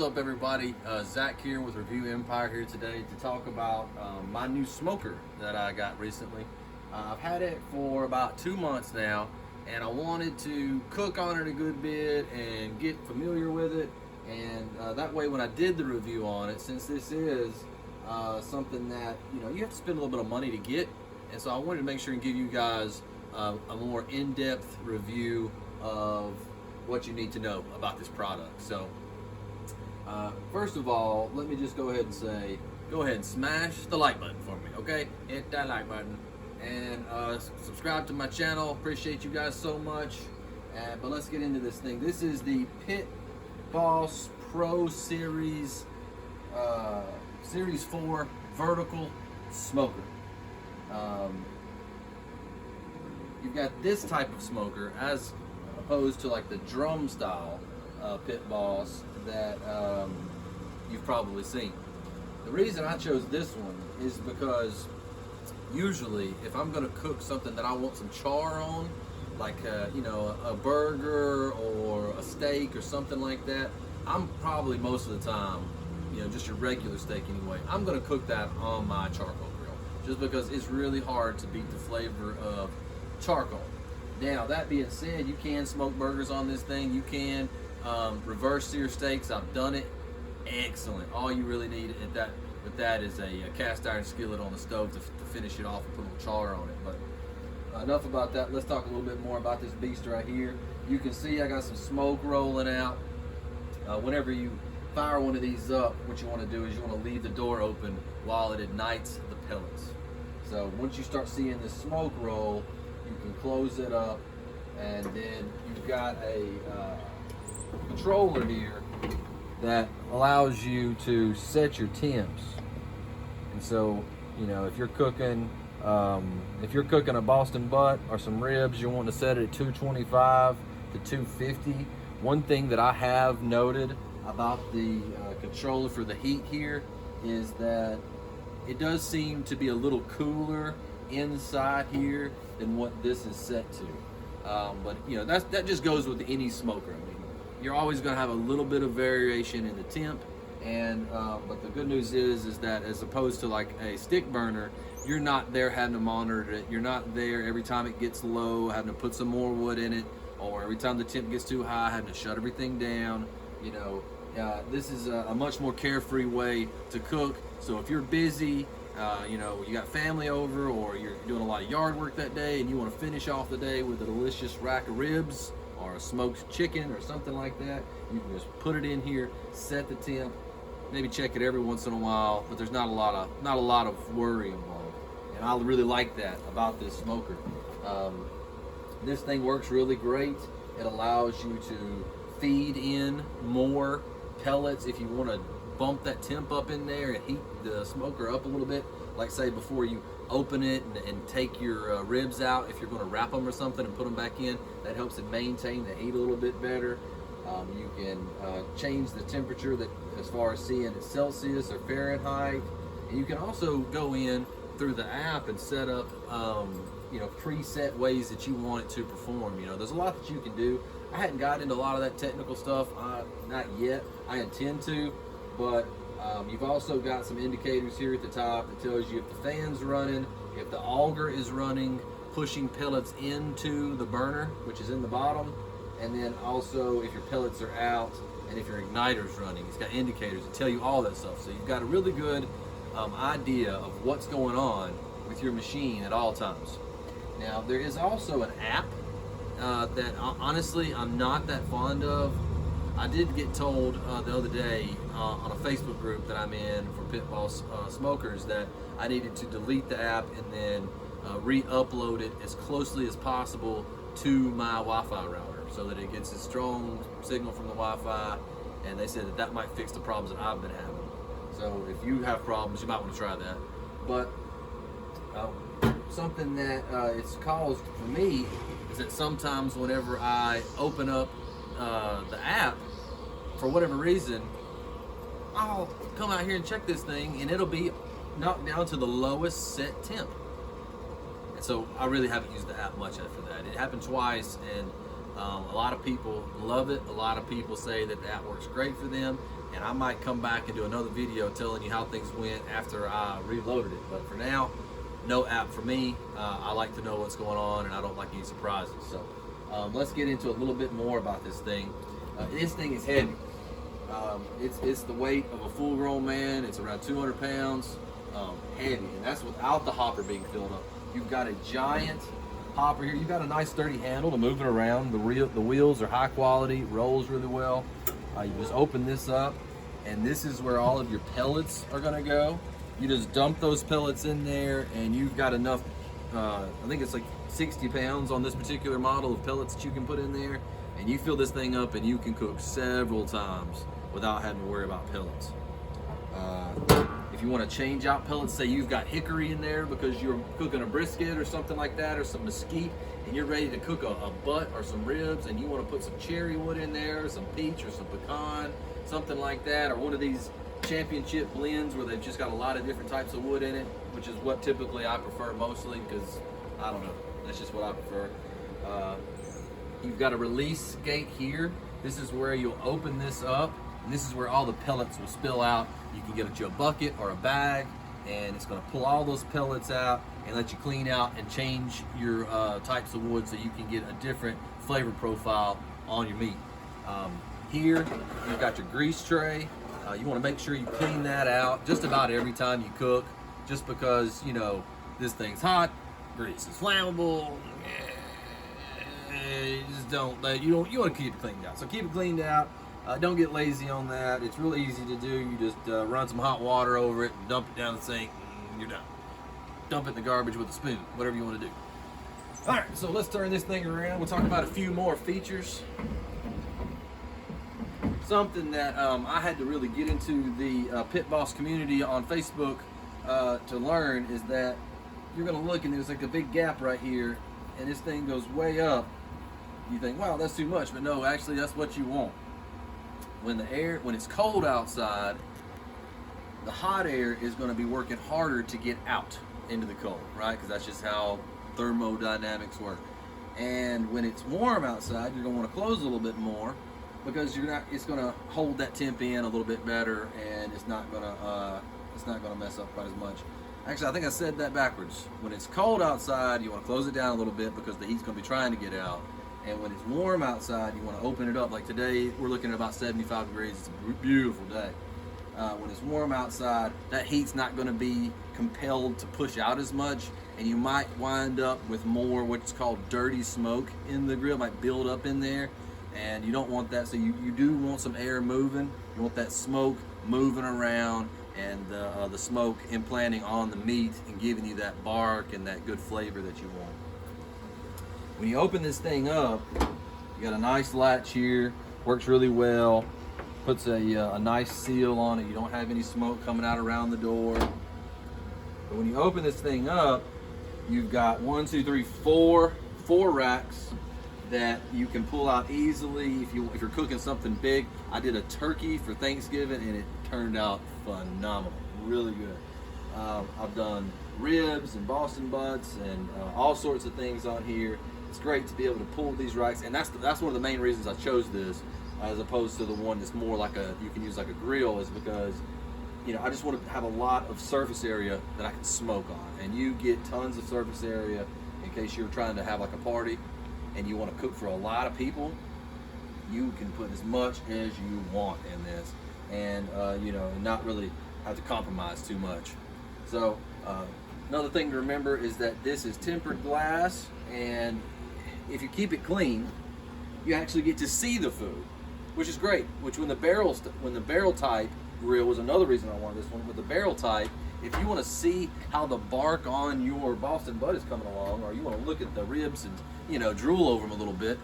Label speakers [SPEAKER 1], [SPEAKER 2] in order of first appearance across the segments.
[SPEAKER 1] What's up, everybody? Zach here with Review Empire here today to talk about my new smoker that I got recently. I've had it for about 2 months now, and I wanted to cook on it a good bit and get familiar with it, and that way when I did the review on it, since this is something that you have to spend a little bit of money to get, and so I wanted to make sure and give you guys a more in-depth review of what you need to know about this product. So first of all, let me just go ahead and say, go ahead and smash the like button for me, okay? Hit that like button and subscribe to my channel. Appreciate you guys so much. But let's get into this thing. This is the Pit Boss Pro Series Series 4 Vertical Smoker. You've got this type of smoker as opposed to like the drum style Pit Boss that you've probably seen. The reason I chose this one is because usually if I'm going to cook something that I want some char on, like a burger or a steak or something like that, I'm probably most of the time, just your regular steak anyway, I'm going to cook that on my charcoal grill, just because it's really hard to beat the flavor of charcoal. Now, that being said, you can smoke burgers on this thing. You can reverse sear steaks. I've done it. Excellent. All you really need with that is a cast iron skillet on the stove to finish it off and put a little char on it. But enough about that. Let's talk a little bit more about this beast right here. You can see I got some smoke rolling out. Whenever you fire one of these up, what you want to do is you want to leave the door open while it ignites the pellets. So once you start seeing this smoke roll, you can close it up, and then you've got a controller here that allows you to set your temps. And so, if you're cooking a Boston butt or some ribs, you want to set it at 225 to 250. One thing that I have noted about the controller for the heat here is that it does seem to be a little cooler inside here than what this is set to. But that just goes with any smoker. I mean, you're always going to have a little bit of variation in the temp, and but the good news is that as opposed to like a stick burner, you're not there having to monitor it. You're not there every time it gets low having to put some more wood in it, or every time the temp gets too high having to shut everything down. This is a much more carefree way to cook. So if you're busy, you got family over, or you're doing a lot of yard work that day and you want to finish off the day with a delicious rack of ribs or a smoked chicken or something like that, you can just put it in here, set the temp, maybe check it every once in a while, but there's not a lot of worry involved. And I really like that about this smoker. This thing works really great. It allows you to feed in more pellets if you want to bump that temp up in there and heat the smoker up a little bit, like say before you open it and take your ribs out. If you're going to wrap them or something and put them back in, that helps it maintain the heat a little bit better. You can change the temperature that as far as seeing it Celsius or Fahrenheit, and you can also go in through the app and set up preset ways that you want it to perform. There's a lot that you can do. I hadn't got into a lot of that technical stuff, not yet. I intend to. But you've also got some indicators here at the top that tells you if the fan's running, if the auger is running, pushing pellets into the burner, which is in the bottom, and then also if your pellets are out and if your igniter's running. It's got indicators that tell you all that stuff. So you've got a really good idea of what's going on with your machine at all times. Now, there is also an app that honestly I'm not that fond of. I did get told the other day on a Facebook group that I'm in for Pit Boss smokers that I needed to delete the app and then re-upload it as closely as possible to my Wi-Fi router so that it gets a strong signal from the Wi-Fi, and they said that might fix the problems that I've been having. So if you have problems, you might want to try that. But something that it's caused for me is that sometimes whenever I open up the app, for whatever reason, I'll come out here and check this thing and it'll be knocked down to the lowest set temp. And so I really haven't used the app much after that. It happened twice, and A lot of people love it. A lot of people say that that works great for them, and I might come back and do another video telling you how things went after I reloaded it. But for now, no app for me. I like to know what's going on, and I don't like any surprises. So let's get into a little bit more about this thing. This thing is heavy. It's the weight of a full-grown man. It's around 200 pounds, heavy, and that's without the hopper being filled up. You've got a giant hopper here. You've got a nice sturdy handle to move it around. The wheels are high quality, rolls really well. You just open this up, and this is where all of your pellets are gonna go. You just dump those pellets in there, and you've got enough, I think it's like 60 pounds on this particular model of pellets that you can put in there, and you fill this thing up and you can cook several times without having to worry about pellets. If you want to change out pellets, say you've got hickory in there because you're cooking a brisket or something like that, or some mesquite, and you're ready to cook a butt or some ribs, and you want to put some cherry wood in there, some peach or some pecan, something like that, or one of these championship blends where they've just got a lot of different types of wood in it, which is what typically I prefer mostly, because I don't know, that's just what I prefer. You've got a release gate here. This is where you'll open this up, and this is where all the pellets will spill out. You can get a bucket or a bag, and it's going to pull all those pellets out and let you clean out and change your types of wood so you can get a different flavor profile on your meat. Here, you've got your grease tray. You want to make sure you clean that out just about every time you cook, just because, you know, this thing's hot, grease is flammable. You just you want to keep it cleaned out. So keep it cleaned out. Don't get lazy on that. It's really easy to do. You just run some hot water over it and dump it down the sink, and you're done. Dump it in the garbage with a spoon, whatever you want to do. All right, so let's turn this thing around. We'll talk about a few more features. Something that I had to really get into the Pit Boss community on Facebook to learn is that you're going to look and there's like a big gap right here, and this thing goes way up. You think, wow, that's too much, but no, actually that's what you want. When it's cold outside, the hot air is going to be working harder to get out into the cold, right? Because that's just how thermodynamics work. And when it's warm outside, you're going to want to close a little bit more, because it's going to hold that temp in a little bit better, and it's not going to mess up quite as much. Actually, I think I said that backwards. When it's cold outside, you want to close it down a little bit because the heat's going to be trying to get out. And when it's warm outside, you want to open it up. Like today, we're looking at about 75 degrees. It's a beautiful day. When it's warm outside, that heat's not going to be compelled to push out as much, and you might wind up with more what's called dirty smoke in the grill. It might build up in there, and you don't want that. So you do want some air moving. You want that smoke moving around, and the smoke implanting on the meat and giving you that bark and that good flavor that you want. When you open this thing up, you got a nice latch here, works really well, puts a nice seal on it. You don't have any smoke coming out around the door. But when you open this thing up, you've got 4 racks that you can pull out easily if you're cooking something big. I did a turkey for Thanksgiving, and it turned out phenomenal, really good. I've done ribs and Boston butts and all sorts of things on here. It's great to be able to pull these racks, and that's one of the main reasons I chose this as opposed to the one that's more like you can use like a grill, is because, you know, I just want to have a lot of surface area that I can smoke on, and you get tons of surface area in case you're trying to have like a party and you want to cook for a lot of people. You can put as much as you want in this, and you know, not really have to compromise too much. So another thing to remember is that this is tempered glass, and if you keep it clean, you actually get to see the food, which is great. Which when the barrel type grill was another reason I wanted this one. With the barrel type, if you want to see how the bark on your Boston butt is coming along, or you want to look at the ribs and, you know, drool over them a little bit,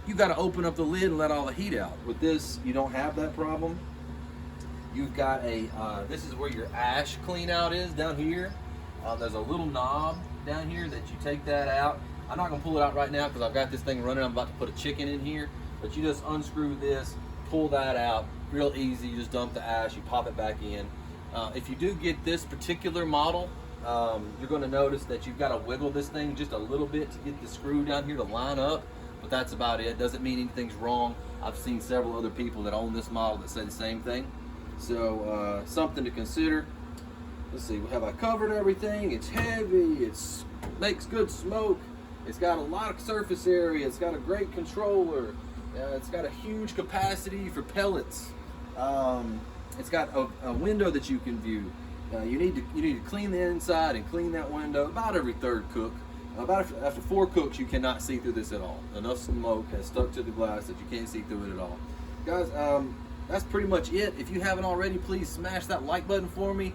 [SPEAKER 1] you got to open up the lid and let all the heat out. With this, you don't have that problem. You've got this is where your ash clean out is down here. There's a little knob down here that you take that out. I'm not gonna pull it out right now because I've got this thing running. I'm about to put a chicken in here, but you just unscrew this, pull that out, real easy. You just dump the ash, you pop it back in. If you do get this particular model, you're gonna notice that you've got to wiggle this thing just a little bit to get the screw down here to line up. but that's about it. Doesn't mean anything's wrong. I've seen several other people that own this model that say the same thing. So something to consider. Let's see, have I covered everything? It's heavy, it makes good smoke, it's got a lot of surface area, it's got a great controller, it's got a huge capacity for pellets. It's got a window that you can view. You need to clean the inside and clean that window about every third cook. After 4 cooks, you cannot see through this at all. Enough smoke has stuck to the glass that you can't see through it at all. Guys, that's pretty much it. If you haven't already, please smash that like button for me.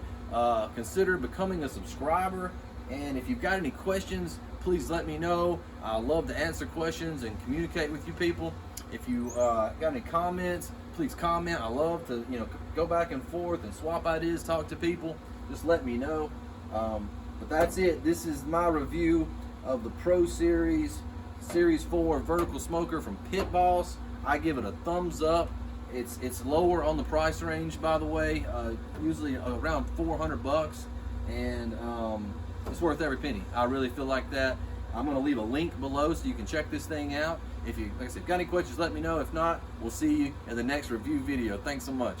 [SPEAKER 1] Consider becoming a subscriber. And if you've got any questions, please let me know. I love to answer questions and communicate with you people. If you got any comments, please comment. I love to go back and forth and swap ideas, talk to people. Just let me know. But that's it. This is my review of the Pro Series 4 vertical smoker from Pit Boss. I give it a thumbs up. It's lower on the price range, by the way, usually around 400 bucks, and it's worth every penny. I really feel like that. I'm going to leave a link below so you can check this thing out. If you, like I said, got any questions, let me know. If not, we'll see you in the next review video. Thanks so much.